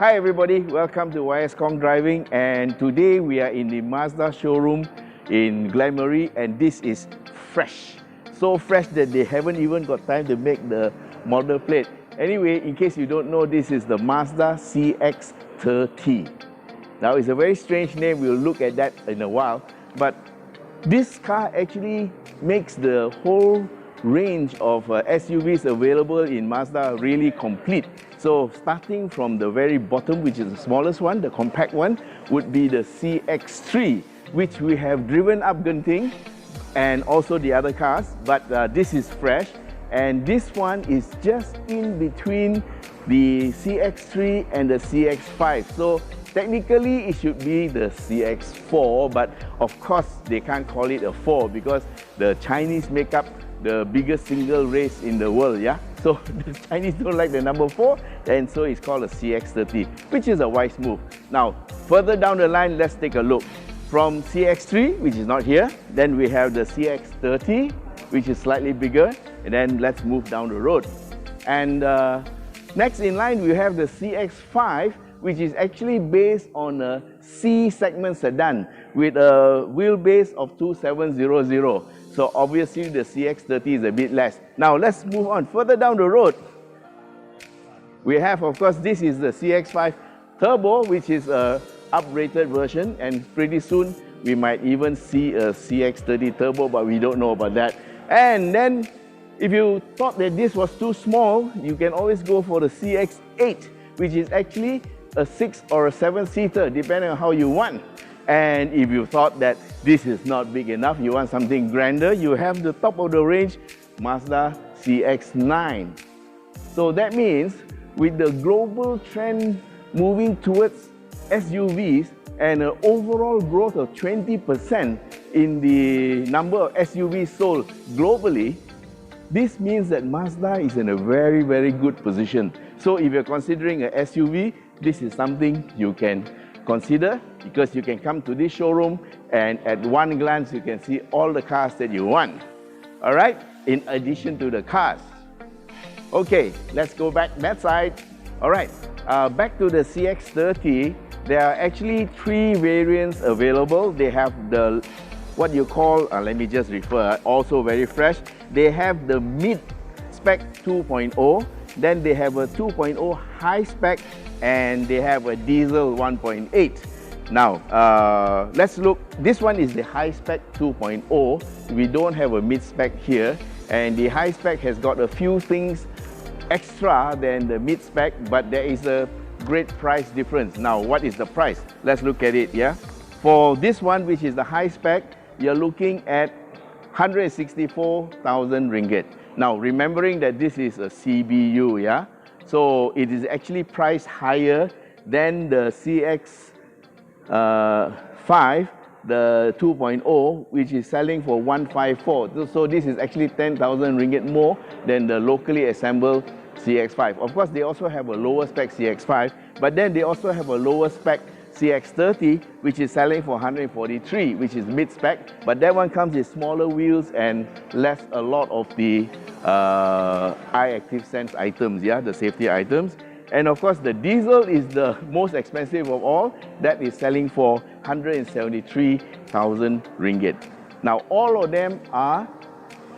Hi everybody, welcome to YS-Kong Driving, and today we are in the Mazda showroom in Glenmarie, and this is fresh. So fresh that they haven't even got time to make the model plate. Anyway, in case you don't know, this is the Mazda Cx-30. Now it's a very strange name, we'll look at that in a while, but this car actually makes the whole range of SUVs available in Mazda really complete. So starting from the very bottom, which is the smallest one, the compact one, would be the Cx-3, which we have driven up Genting and also the other cars, but this is fresh, and this one is just in between the Cx-3 and the Cx-5. So technically it should be the Cx-4, but of course they can't call it a 4 because the Chinese make up the biggest single race in the world, yeah? So the Chinese don't like the number 4, and so it's called a Cx-30, which is a wise move. Now, further down the line, let's take a look. From Cx-3, which is not here, then we have the Cx-30, which is slightly bigger, and then let's move down the road. And next in line, we have the Cx-5, which is actually based on a C segment sedan with a wheelbase of 2700. So obviously the Cx-30 is a bit less. Now let's move on further down the road. We have, of course, this is the Cx-5 Turbo, which is a uprated version, and pretty soon we might even see a Cx-30 Turbo, but we don't know about that. And then if you thought that this was too small, you can always go for the Cx-8, which is actually a 6 or a 7-seater, depending on how you want. And if you thought that this is not big enough, you want something grander, you have the top of the range Mazda Cx-9. So that means with the global trend moving towards SUVs and an overall growth of 20% in the number of SUVs sold globally, this means that Mazda is in a very, very good position. So if you're considering an SUV, this is something you can consider, because you can come to this showroom and at one glance you can see all the cars that you want. All right, in addition to the cars. Okay, let's go back that side. All right, back to the Cx-30. There are actually 3 variants available. They have the what you call, let me just refer, also very fresh. They have the mid-spec 2.0, then they have a 2.0 high-spec, and they have a diesel 1.8. Now, let's look. This one is the high-spec 2.0. We don't have a mid-spec here, and the high-spec has got a few things extra than the mid-spec, but there is a great price difference. Now, what is the price? Let's look at it, yeah? For this one, which is the high-spec, you're looking at 164,000 ringgit. Now, remembering that this is a CBU, yeah? So it is actually priced higher than the Cx-5, the 2.0, which is selling for 154. So this is actually 10,000 ringgit more than the locally assembled Cx-5. Of course, they also have a lower spec Cx-5, but then they also have a lower spec Cx-30, which is selling for 143, which is mid-spec, but that one comes with smaller wheels and less a lot of the eye active sense items, yeah, the safety items. And of course, the diesel is the most expensive of all. That is selling for 173,000 ringgit. Now, all of them are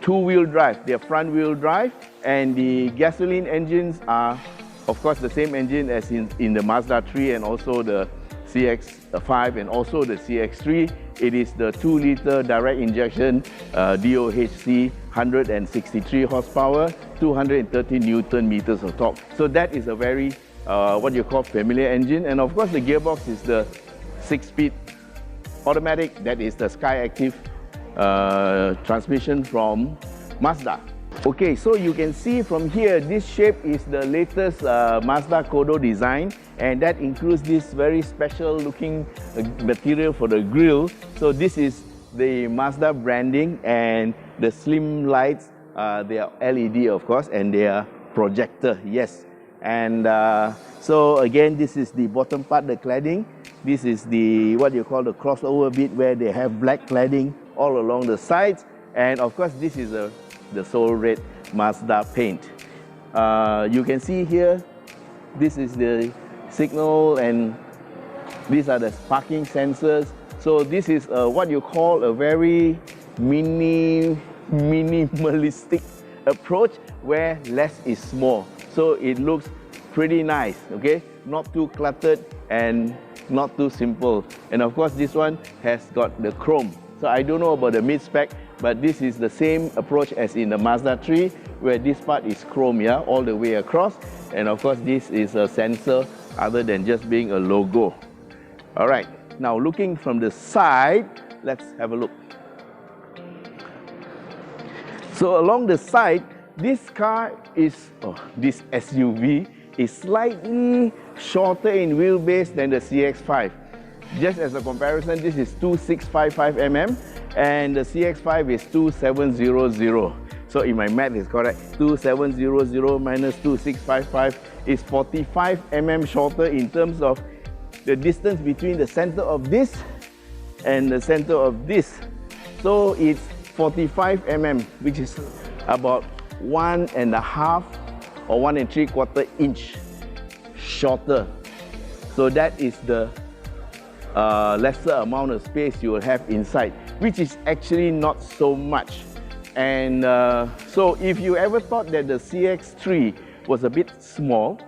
two-wheel drive. They're front-wheel drive, and the gasoline engines are, of course, the same engine as in the Mazda 3 and also the Cx-5 and also the Cx-3. It is the 2-liter direct injection DOHC, 163 horsepower, 230 Newton meters of torque. So that is a very, what you call familiar engine. And of course, the gearbox is the 6-speed automatic. That is the Skyactiv transmission from Mazda. Okay, so you can see from here, this shape is the latest Mazda Kodo design, and that includes this very special looking material for the grille. So this is the Mazda branding, and the slim lights, they are LED of course, and they are projector, yes. And so again, this is the bottom part, the cladding. This is the, what you call the crossover bit, where they have black cladding all along the sides. And of course, this is the Soul Red Mazda paint. You can see here, this is the signal, and these are the parking sensors. So this is what you call a very minimalistic approach where less is more. So it looks pretty nice, okay? Not too cluttered and not too simple. And of course this one has got the chrome. So I don't know about the mid-spec, but this is the same approach as in the Mazda 3, where this part is chrome, yeah, all the way across. And of course this is a sensor other than just being a logo. All right, now looking from the side, let's have a look. So along the side, this car is, this SUV is slightly shorter in wheelbase than the CX-5. Just as a comparison, this is 2655 mm and the CX-5 is 2700. So if my math is correct, 2700 minus 2655 is 45 mm shorter in terms of the distance between the center of this and the center of this. So it's 45 mm, which is about 1.5 or 1 3/4 inch shorter. So that is the lesser amount of space you will have inside, which is actually not so much. And so if you ever thought that the CX-3 was a bit small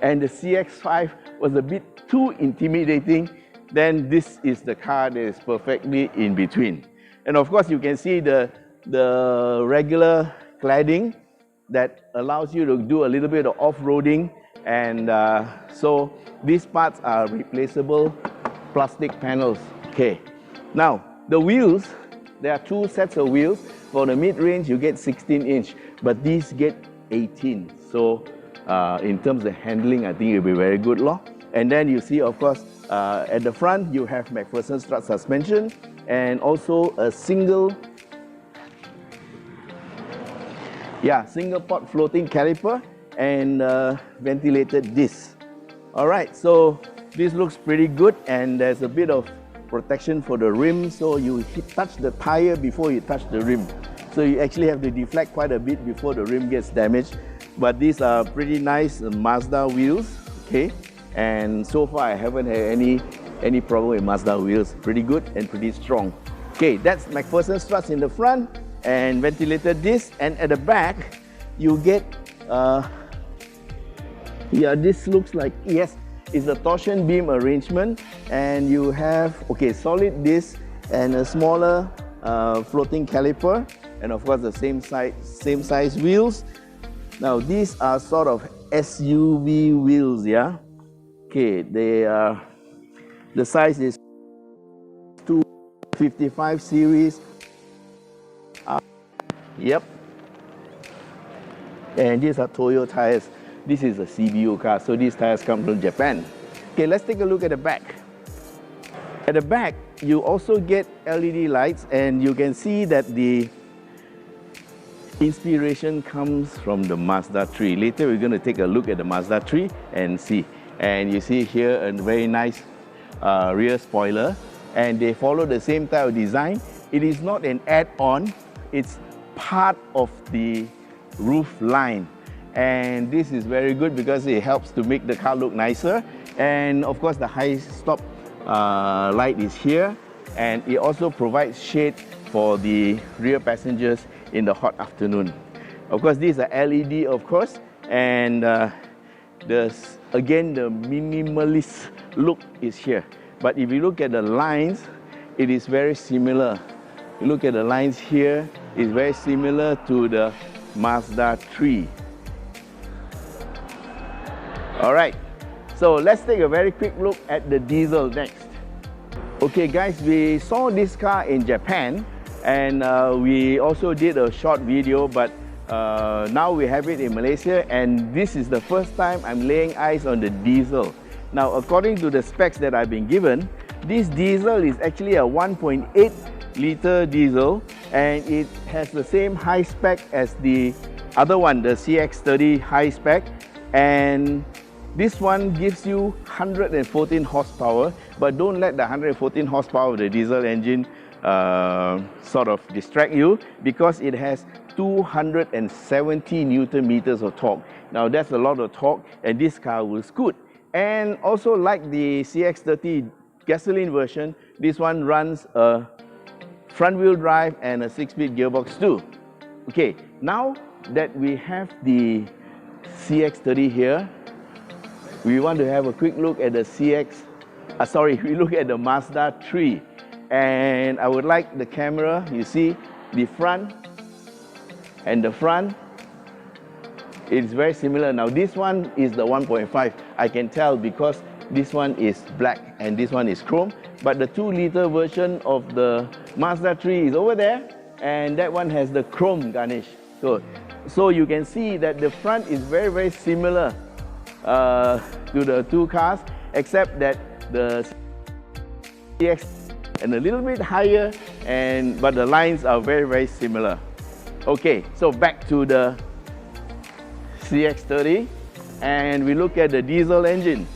and the CX-5 was a bit too intimidating, then this is the car that is perfectly in between. And of course you can see the regular cladding that allows you to do a little bit of off-roading, and so these parts are replaceable plastic panels. Okay, now the wheels, there are two sets of wheels. For the mid-range you get 16-inch, but these get 18. So in terms of handling, I think it will be very good. And then you see, of course, at the front you have McPherson strut suspension and also a single pot floating caliper and ventilated disc. Alright, so this looks pretty good, and there's a bit of protection for the rim, so you touch the tire before you touch the rim. So you actually have to deflect quite a bit before the rim gets damaged. But these are pretty nice Mazda wheels, okay? And so far I haven't had any problem with Mazda wheels. Pretty good and pretty strong. Okay, that's McPherson struts in the front and ventilated disc, and at the back you get this looks like, yes, it's a torsion beam arrangement, and you have solid disc and a smaller floating caliper, and of course the same size wheels. Now these are sort of SUV wheels, yeah. Okay, they are, the size is 255 series. Yep. And these are Toyo tires. This is a CBU car, so these tires come from Japan. Okay, let's take a look at the back. At the back, you also get LED lights, and you can see that the inspiration comes from the Mazda 3. Later, we're going to take a look at the Mazda 3 and see. And you see here a very nice rear spoiler, and they follow the same type of design. It is not an add-on, it's part of the roof line, and this is very good because it helps to make the car look nicer. And of course the high stop light is here, and it also provides shade for the rear passengers in the hot afternoon. Of course these are LED, of course, and again the minimalist look is here. But if you look at the lines, it is very similar. You look at the lines here, it's very similar to the Mazda 3. Alright, so let's take a very quick look at the diesel next. Okay guys, we saw this car in Japan, and we also did a short video, but now we have it in Malaysia, and this is the first time I'm laying eyes on the diesel. Now according to the specs that I've been given, this diesel is actually a 1.8 liter diesel, and it has the same high spec as the other one, the Cx-30 high spec, and this one gives you 114 horsepower, but don't let the 114 horsepower of the diesel engine sort of distract you, because it has 270 Newton meters of torque. Now that's a lot of torque, and this car will scoot. And also like the CX-30 gasoline version, this one runs a front-wheel drive and a 6-speed gearbox too. Okay, now that we have the CX-30 here, we want to have a quick look at the we look at the Mazda 3. And I would like the camera, you see the front and the front, it's very similar. Now this one is the 1.5. I can tell because this one is black and this one is chrome. But the 2-liter version of the Mazda 3 is over there, and that one has the chrome garnish. So you can see that the front is very, very similar to the two cars, except that the CX and a little bit higher, but the lines are very, very similar. Okay, so back to the CX-30, and we look at the diesel engine.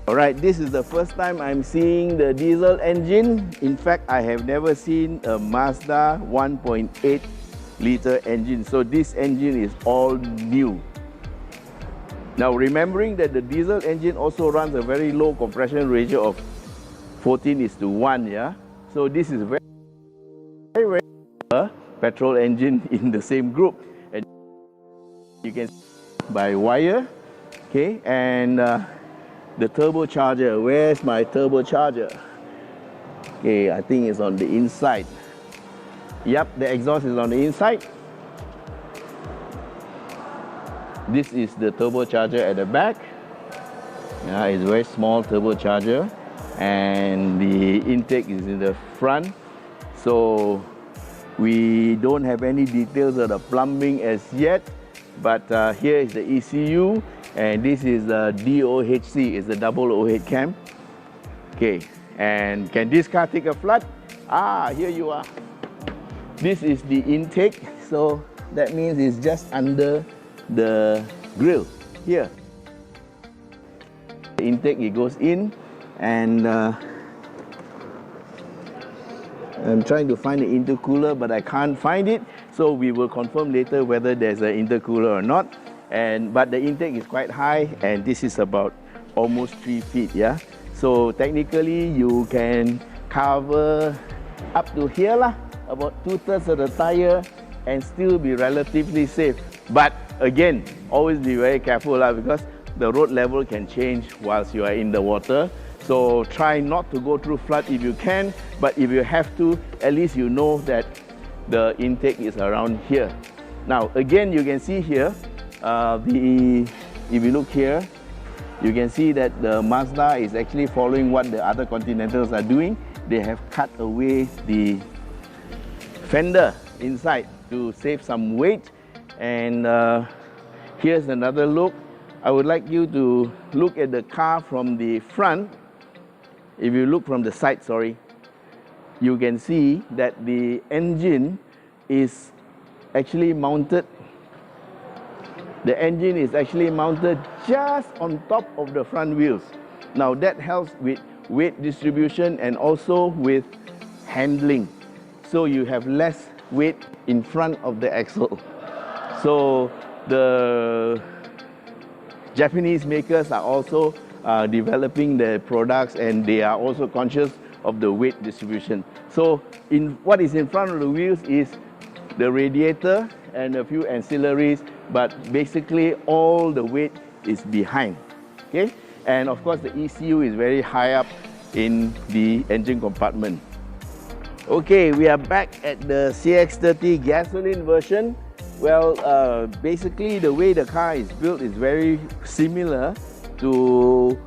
Alright, this is the first time I'm seeing the diesel engine. In fact, I have never seen a Mazda 1.8 liter engine. So this engine is all new. Now remembering that the diesel engine also runs a very low compression ratio of 14:1, yeah? So this is very, very a petrol engine in the same group. And you can see by wire, okay? And the turbocharger, where's my turbocharger? Okay, I think it's on the inside. Yep, the exhaust is on the inside. This is the turbocharger at the back. Yeah, it's a very small turbocharger, and the intake is in the front. So we don't have any details of the plumbing as yet, but here is the ECU, and this is the DOHC, it's the double overhead cam. Okay, and can this car take a flood? Ah, here you are. This is the intake, so that means it's just under the grill here. The intake, it goes in, and I'm trying to find the intercooler, but I can't find it, so we will confirm later whether there's an intercooler or not. But the intake is quite high, and this is about almost 3 feet, yeah. So technically you can cover up to here lah, about 2/3 of the tire, and still be relatively safe. But again, always be very careful lah, because the road level can change whilst you are in the water. So try not to go through flood if you can, but if you have to, at least you know that the intake is around here. Now again, you can see here, if you look here, you can see that the Mazda is actually following what the other Continentals are doing. They have cut away the fender inside to save some weight. And here's another look. I would like you to look at the car from the front. If you look from the side, sorry, you can see that the engine is actually mounted. The engine is actually mounted just on top of the front wheels. Now that helps with weight distribution and also with handling. So you have less weight in front of the axle. So the Japanese makers are also developing their products, and they are also conscious of the weight distribution. So what is in front of the wheels is the radiator and a few ancillaries, but basically all the weight is behind. Okay, and of course the ECU is very high up in the engine compartment. Okay, we are back at the CX-30 gasoline version. Well, basically the way the car is built is very similar to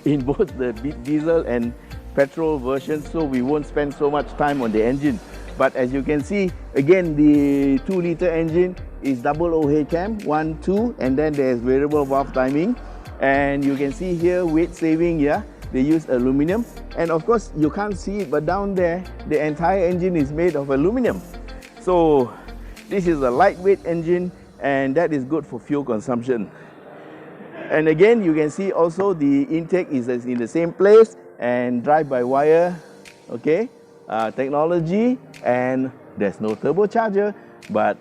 in both the diesel and petrol versions, so we won't spend so much time on the engine. But as you can see, again, the 2-liter engine is double overhead cam, 1, 2, and then there's variable valve timing. And you can see here weight saving, yeah, they use aluminum. And of course, you can't see it, but down there, the entire engine is made of aluminum. So this is a lightweight engine, and that is good for fuel consumption. And again, you can see also the intake is in the same place, and drive-by-wire, okay, technology, and there's no turbocharger. But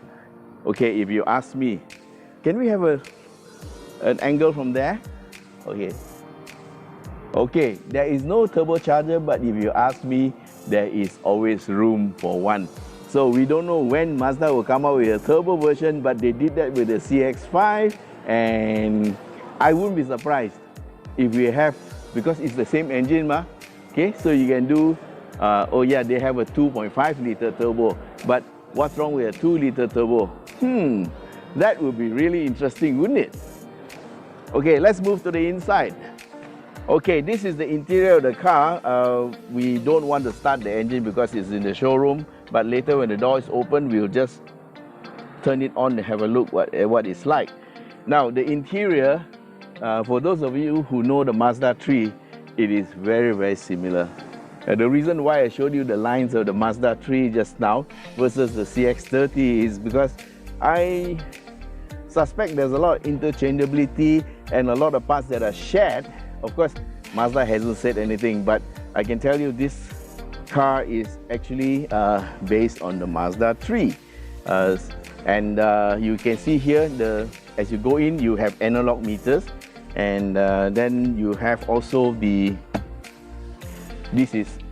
okay, if you ask me, can we have an angle from there? Okay. Okay, there is no turbocharger, but if you ask me, there is always room for one. So we don't know when Mazda will come out with a turbo version, but they did that with the CX-5, and I wouldn't be surprised if we have, because it's the same engine, okay, so you can do, oh yeah, they have a 2.5 liter turbo, but what's wrong with a 2 liter turbo? That would be really interesting, wouldn't it? Okay, let's move to the inside. Okay, this is the interior of the car. We don't want to start the engine because it's in the showroom, but later when the door is open, we'll just turn it on and have a look what it's like. Now, the interior, for those of you who know the Mazda 3, it is very, very similar. The reason why I showed you the lines of the Mazda 3 just now versus the CX-30 is because I suspect there's a lot of interchangeability and a lot of parts that are shared. Of course, Mazda hasn't said anything, but I can tell you this car is actually based on the Mazda 3. And you can see here, as you go in, you have analog meters, and then you have also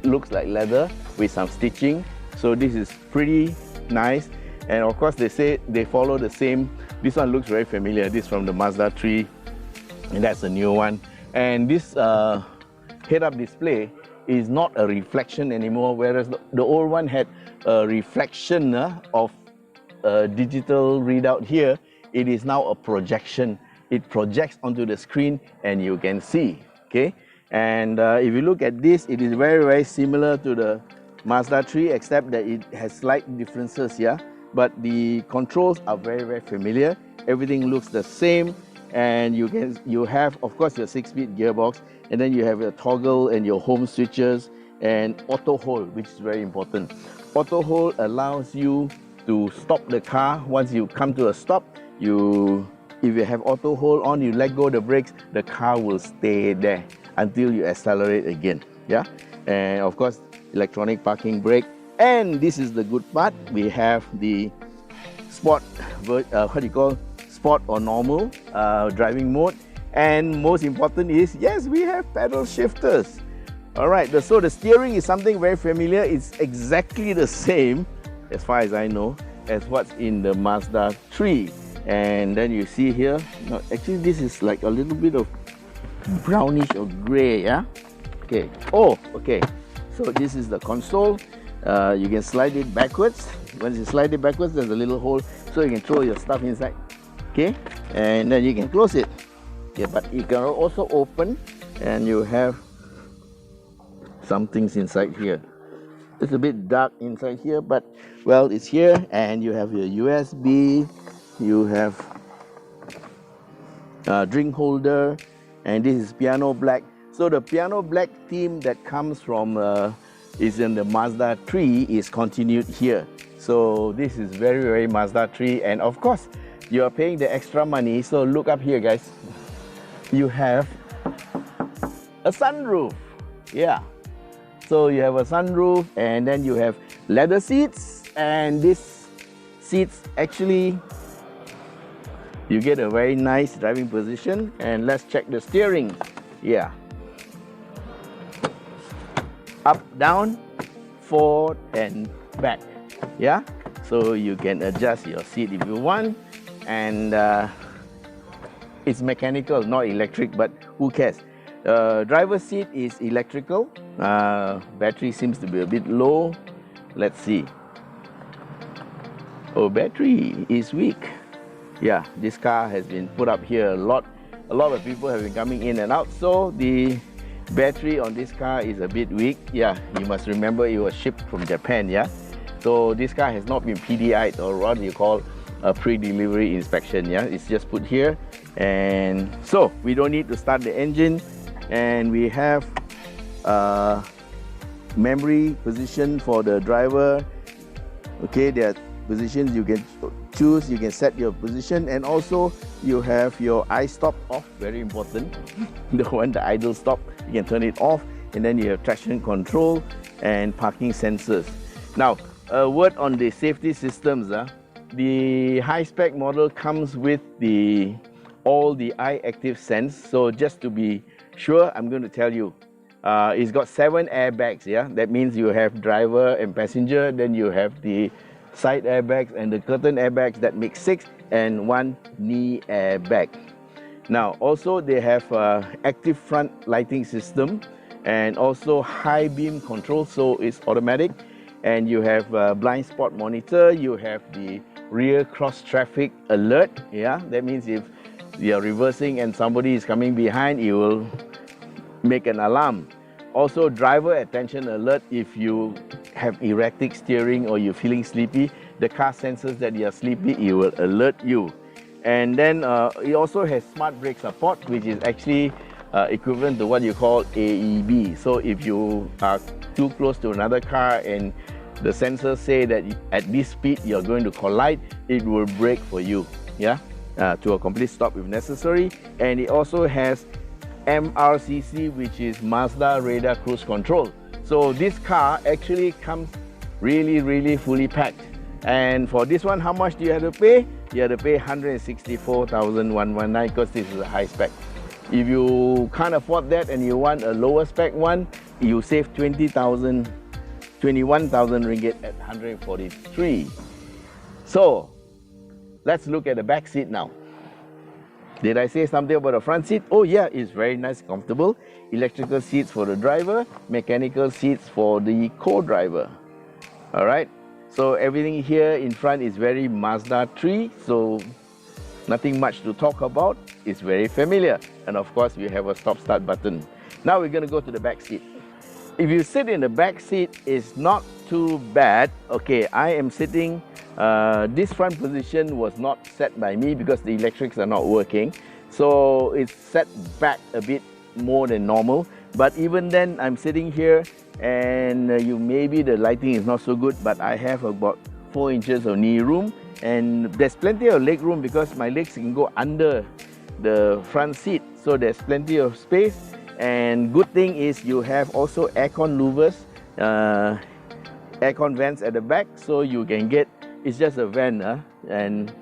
looks like leather with some stitching, so this is pretty nice. And of course, they say they follow the same. This one looks very familiar. This is from the Mazda 3, and that's a new one. And this head-up display is not a reflection anymore, whereas the old one had a reflection of a digital readout here. It is now a projection. It projects onto the screen and you can see, okay? And if you look at this, it is very, very similar to the Mazda 3, except that it has slight differences, yeah? But the controls are very, very familiar. Everything looks the same. And you have, of course, your 6-speed gearbox, and then you have your toggle and your home switches and auto hold, which is very important. Auto hold allows you to stop the car. Once you come to a stop, if you have auto hold on, you let go of the brakes, the car will stay there until you accelerate again. Yeah, and of course, electronic parking brake. And this is the good part. We have the sport, sport or normal driving mode, and most important is, yes, we have pedal shifters. All right, so the steering is something very familiar. It's exactly the same, as far as I know, as what's in the Mazda 3. And then you see here, actually this is like a little bit of brownish or gray, yeah? Okay, okay. So this is the console. You can slide it backwards. Once you slide it backwards, there's a little hole, so you can throw your stuff inside. Okay, and then you can close it. Okay, but you can also open, and you have some things inside here. It's a bit dark inside here, but well, it's here, and you have your USB, you have a drink holder, and this is piano black. So the piano black theme that comes from is in the Mazda 3 is continued here. So this is very, very Mazda 3, and of course, you are paying the extra money. So look up here, guys. You have a sunroof. Yeah. So you have a sunroof, and then you have leather seats, and these seats actually, you get a very nice driving position. And let's check the steering. Yeah. Up, down, forward, and back. Yeah. So you can adjust your seat if you want. And it's mechanical, not electric, but who cares? Driver's seat is electrical. Battery seems to be a bit low. Let's see. Oh, battery is weak. Yeah, this car has been put up here a lot. A lot of people have been coming in and out, so the battery on this car is a bit weak. Yeah, you must remember it was shipped from Japan, yeah? So this car has not been PDI'd, or what you call a pre-delivery inspection, yeah? It's just put here, and so we don't need to start the engine. And we have memory position for the driver. Okay, there are positions you can choose, you can set your position, and also you have your i-stop off, very important. The one, the idle stop, you can turn it off, and then you have traction control and parking sensors. Now, a word on the safety systems. The high-spec model comes with the all the eye active sense. So just to be sure, I'm going to tell you, it's got 7 airbags. Yeah, that means you have driver and passenger, then you have the side airbags and the curtain airbags, that makes 6, and 1 knee airbag. Now also they have active front lighting system and also high beam control, so it's automatic, and you have blind spot monitor, you have the rear cross traffic alert. Yeah, that means if you're reversing and somebody is coming behind, it will make an alarm. Also driver attention alert, if you have erratic steering or you're feeling sleepy, the car senses that you're sleepy, it will alert you. And then it also has smart brake support, which is actually equivalent to what you call AEB. So if you are too close to another car and the sensors say that at this speed you're going to collide, it will brake for you, yeah, to a complete stop if necessary. And it also has MRCC, which is Mazda Radar Cruise Control. So this car actually comes really fully packed. And for this one, how much do you have to pay? You have to pay 164,119 because this is a high spec. If you can't afford that and you want a lower spec one, you save 21,000 ringgit at 143. So let's look at the back seat now. Did I say something about the front seat? Oh yeah, it's very nice, comfortable. Electrical seats for the driver, mechanical seats for the co-driver. All right. So everything here in front is very Mazda 3, so nothing much to talk about. It's very familiar. And of course, we have a stop-start button. Now we're going to go to the back seat. If you sit in the back seat, it's not too bad. Okay, I am sitting, this front position was not set by me because the electrics are not working. So it's set back a bit more than normal. But even then, I'm sitting here and maybe the lighting is not so good, but I have about 4 inches of knee room, and there's plenty of leg room because my legs can go under the front seat, so there's plenty of space. And good thing is you have also aircon louvers, aircon vents at the back, so you can get, it's just a vent, and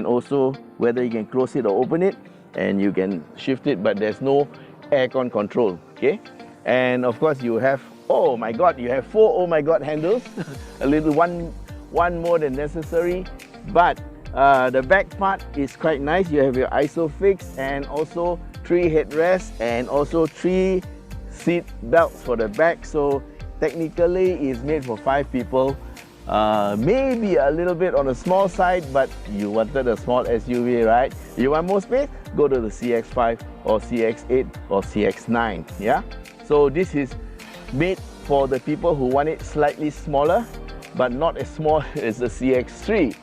also whether you can close it or open it, and you can shift it, but there's no aircon control. Okay, and of course you have, oh my god, you have 4 oh my god handles, a little one more than necessary, but the back part is quite nice. You have your ISOFIX and also 3 headrests and also 3 seat belts for the back. So technically it's made for 5 people. Maybe a little bit on the small side, but you wanted a small SUV, right? You want more space? Go to the CX-5 or CX-8 or CX-9, yeah? So this is made for the people who want it slightly smaller, but not as small as the CX-3.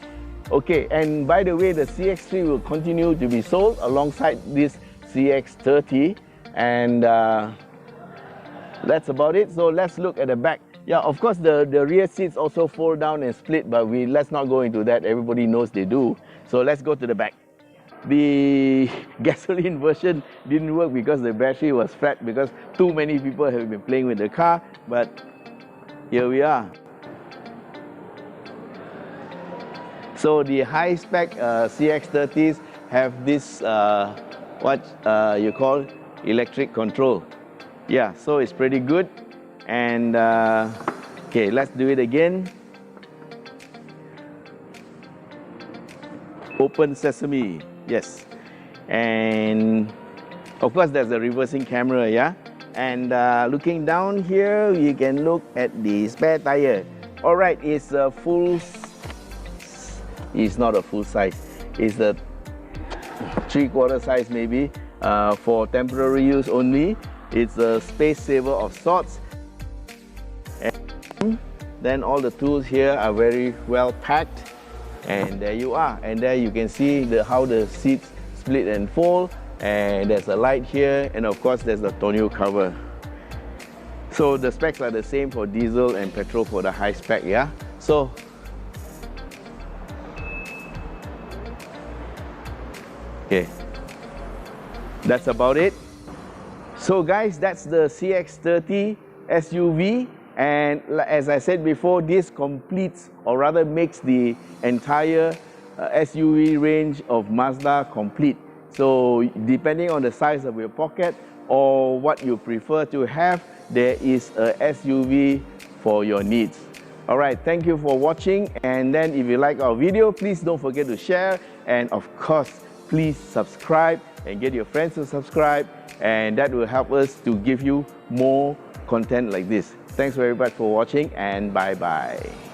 Okay, and by the way, the CX-3 will continue to be sold alongside this CX-30, and that's about it. So let's look at the back. Yeah, of course, the rear seats also fold down and split, but let's not go into that. Everybody knows they do. So let's go to the back. The gasoline version didn't work because the battery was flat, because too many people have been playing with the car, but here we are. So the high spec CX-30s have this, what you call electric control. Yeah, so it's pretty good. And okay, let's do it again. Open sesame, yes. And of course there's a reversing camera, yeah. And looking down here, you can look at the spare tire. All right, it's a full, it's not a full size, it's a 3/4 size maybe, for temporary use only. It's a space saver of sorts. And then all the tools here are very well packed, and there you are. And there you can see how the seats split and fold, and there's a light here, and of course there's the tonneau cover. So the specs are the same for diesel and petrol for the high spec, yeah. So okay, that's about it. So guys, that's the CX-30 SUV, and as I said before, this completes, or rather makes the entire SUV range of Mazda complete. So depending on the size of your pocket or what you prefer to have, there is a SUV for your needs. All right, thank you for watching. And then if you like our video, please don't forget to share. And of course, please subscribe and get your friends to subscribe. And that will help us to give you more content like this. Thanks very much for watching, and bye-bye.